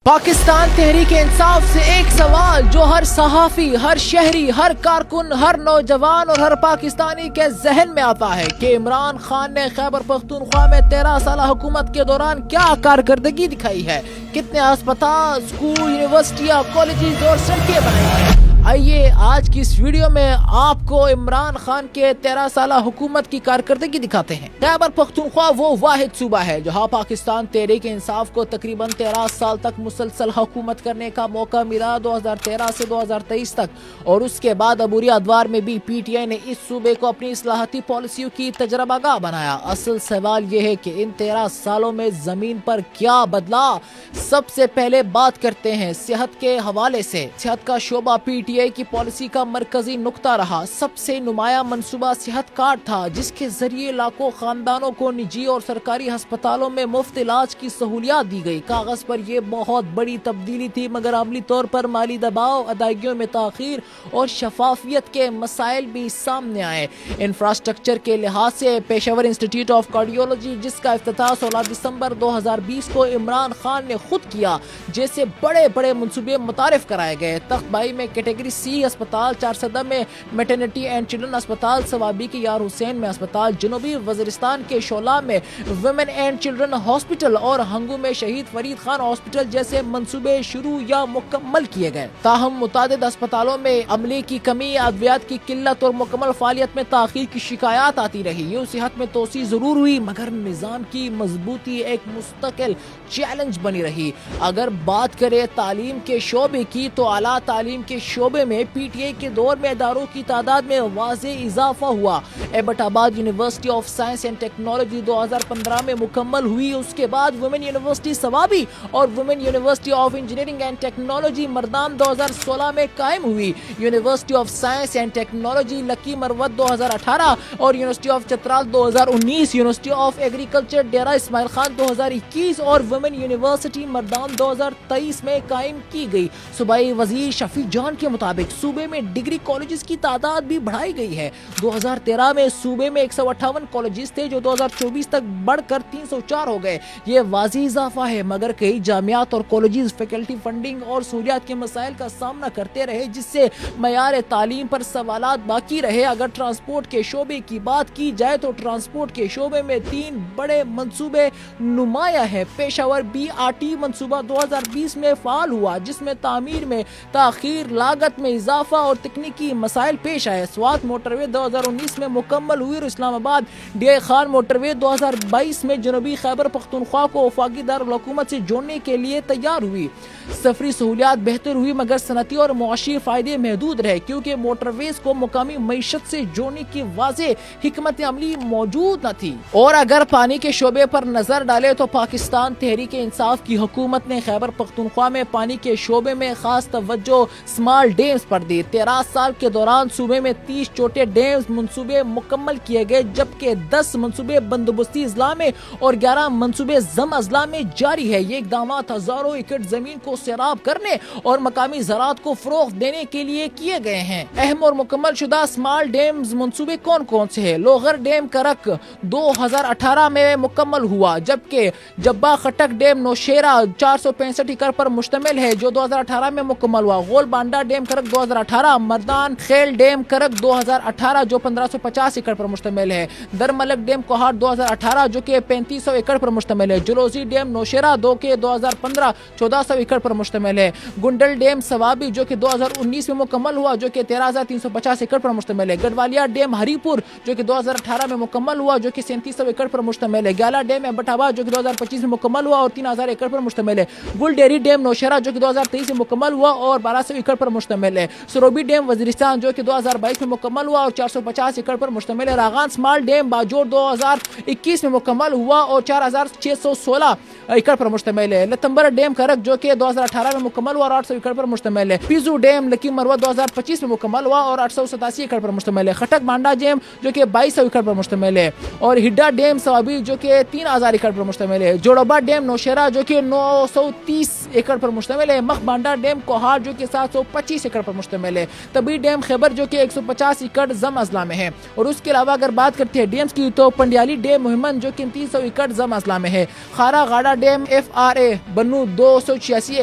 پاکستان تحریک انصاف سے ایک سوال جو ہر صحافی، ہر شہری، ہر کارکن، ہر نوجوان اور ہر پاکستانی کے ذہن میں آتا ہے کہ عمران خان نے خیبر پختونخوا میں 13 سالہ حکومت کے دوران کیا کارکردگی دکھائی ہے، کتنے اسپتال، اسکول، یونیورسٹیاں، کالجز اور سڑکیں بنائی ہیں۔ آئیے آج کی اس ویڈیو میں آپ کو عمران خان کے 13 سالہ حکومت کی کارکردگی دکھاتے ہیں۔ خیبر پختونخوا وہ واحد صوبہ ہے جہاں پاکستان تحریک انصاف کو تقریباً 13 سال تک مسلسل حکومت کرنے کا موقع ملا، 2013 سے 2023 تک، اور اس کے بعد عبوری ادوار میں بھی پی ٹی آئی نے اس صوبے کو اپنی اصلاحاتی پالیسیوں کی تجربہ گاہ بنایا۔ اصل سوال یہ ہے کہ ان 13 سالوں میں زمین پر کیا بدلا؟ سب سے پہلے بات کرتے ہیں صحت کے حوالے سے۔ صحت کا شعبہ پی ٹی آئی کی پالیسی کا مرکزی نقطہ رہا۔ سب سے نمایاں منصوبہ صحت کارڈ تھا، جس کے ذریعے لاکھوں خاندانوں کو نجی اور سرکاری ہسپتالوں میں مفت علاج کی سہولیات دی گئی۔ کاغذ پر یہ بہت بڑی تبدیلی تھی، مگر عملی طور پر مالی دباؤ، ادائیگیوں میں تاخیر اور شفافیت کے مسائل بھی سامنے آئے۔ انفراسٹرکچر کے لحاظ سے پیشاور انسٹیٹیوٹ آف کارڈیولوجی، جس کا افتتاح 16 دسمبر 2020 کو عمران خان نے خود کیا، جیسے بڑے بڑے منصوبے متعارف کرائے گئے۔ تخت بائی میں کیٹیگری سی اسپتال، چارسدہ میں میٹرنٹی اینڈ چلڈرن اسپتال، سوابی کے یار حسین میں اسپتال، جنوبی وزیرستان کے شولہ میں ویمن اینڈ چلڈرن ہاسپٹل اور ہنگو میں شہید فرید خان ہاسپٹل جیسے منصوبے شروع یا مکمل کیے گئے۔ تاہم متعدد اسپتالوں میں عملے کی کمی، ادویات کی قلت اور مکمل فعالیت میں تاخیر کی شکایات آتی رہی۔ یوں صحت میں توسیع ضرور ہوئی، مگر نظام کی مضبوطی ایک مستقل چیلنج بنی رہی۔ اگر بات کریں تعلیم کے شعبے کی، تو اعلیٰ تعلیم کے شعبے میں پی ٹی آئی کے دور میں اداروں کی تعداد میں واضح اضافہ ہوا۔ ایبٹ آباد university of science and technology 2015 میں مکمل ہوئی۔ اس کے بعد ویمن یونیورسٹی سوابی اور women university of engineering and technology Mardan 2016 میں قائم ہوئی۔ University of science and technology Lakki Marwat 2018 اور university of Chitral 2019، university of agriculture Dera Ismail Khan 2021 اور ویمن یونیورسٹی مردان 2023 میں قائم کی گئی۔ صوبائی وزیر شفیع جان کے مطابق صوبے میں ڈگری کالجز کی تعداد بھی بڑھائی گئی ہے۔ 2013 میں صوبے میں 158 کالجز تھے، جو 2024 تک بڑھ کر 304 ہو گئے۔ یہ واضح اضافہ ہے، مگر کئی جامعات اور کالجز فیکلٹی فنڈنگ اور سہولیات کے مسائل کا سامنا کرتے رہے، جس سے معیار تعلیم پر سوالات باقی رہے۔ اگر ٹرانسپورٹ کے شعبے کی بات کی جائے تو ٹرانسپورٹ کے شعبے میں 3 بڑے منصوبے نمایاں ہیں۔ پیشاور بی آر ٹی منصوبہ 2020 میں فعال ہوا، جس میں تعمیر میں تاخیر، لاگت میں اضافہ اور تکنیکی مسائل پیش آئے۔ سوات موٹر وے 2019 میں مکمل ہوئی اور اسلام آباد ڈی آئی خان موٹر وے 2022 میں جنوبی خیبر پختونخوا کو وفاقی دارالحکومت سے جوڑنے کے لیے تیار ہوئی۔ سفری سہولیات بہتر ہوئی، مگر صنعتی اور معاشی فائدے محدود رہے، کیونکہ موٹر ویز کو مقامی معیشت سے جوڑنے کی واضح حکمت عملی موجود نہ تھی۔ اور اگر پانی کے شعبے پر نظر ڈالے تو پاکستان تحریک انصاف کی حکومت نے خیبر پختونخوا میں پانی کے شعبے میں خاص توجہ اسمال ڈیمز پر دی۔ 13 سال کے دوران صوبے میں 30 چھوٹے ڈیمز منصوبے مکمل کیے گئے، جبکہ 10 منصوبے بندوبستی اضلاع میں اور 11 منصوبے ضم اضلاع میں جاری ہے۔ یہ اقدامات ہزاروں ایکڑ زمین کو سیراب کرنے اور مقامی زراعت کو فروغ دینے کے لیے کیے گئے ہیں۔ اہم اور مکمل شدہ اسمال ڈیمز منصوبے کون کون سے ہیں؟ لوغر ڈیم کرک 2018 میں مکمل ہوا، جبکہ جبا خٹک ڈیم نوشیرہ 465 ایکڑ پر مشتمل ہے، جو 2018 میں مکمل ہوا۔ غول بانڈا ڈیم کرک 2018، مردان خیل ڈیم کرک 2018 جو 1550 ایکڑ پر مشتمل ہے، درملک ڈیم کوہاٹ 2018 جو کہ 3500 ایکڑ پر مشتمل ہے، جلوزی ڈیم نوشیرہ 2015 1400 ایکڑ پر مشتمل ہے، گنڈل ڈیم سوابی جو کہ 2019 میں مکمل ہوا جو کہ 13350 ایکڑ پر مشتمل ہے، گڑوالیا ڈیم ہری پور جو کہ 2018 میں مکمل ہوا جو کہ 3700 ایکڑ پر مشتمل ہے، گیلا ڈیم ایبٹ آباد جو کہ 2025 میں مکمل ہوا اور 3000 ایکڑ پر مشتمل ہے، گل ڈیری ڈیم نوشیرہ جو کہ 2023 میں مکمل ہوا اور 1200 ایکڑ پر مشتمل ہے، سروبی ڈیم وزیرستان جو کہ 2022 میں مکمل ہوا اور 450 ایکڑ پر مشتمل ہے، راغان سمال ڈیم باجوڑ 2021 میں مکمل ہوا اور 4616 ایکڑ پر مشتمل ہے، لتمبر ڈیم کرک جو کہ 2018 میں مکمل ہوا اور 800 ایکڑ پر مشتمل ہے، پیزو ڈیم لکی مروت 2025 میں مکمل ہوا اور 887 ایکڑ پر مشتمل ہے، خٹک بانڈا ڈیم جو کہ 2200 ایکڑ پر مشتمل ہے اور ہڈا ڈیم سوابی جو کہ 3000 ایکڑ پر مشتمل ہے، جوڑبا ڈیم نوشیرہ جو کہ 930 ایکڑ پر مشتمل ہے، مخ بانڈا ڈیم کوہاٹ جو کہ 725 ایکڑ پر مشتمل ہے، طبی ڈیم خیبر جو کہ 150 ایکڑ ضم اضلاع میں ہے، اور اس کے علاوہ اگر بات کرتے ہیں ڈیمز کی تو پنڈیالی ڈیم مہمن جو کہ 300 ایکڑ ضم اضلاع میں ہے، خارا غاڑا ڈیم ایف آر اے بنو 286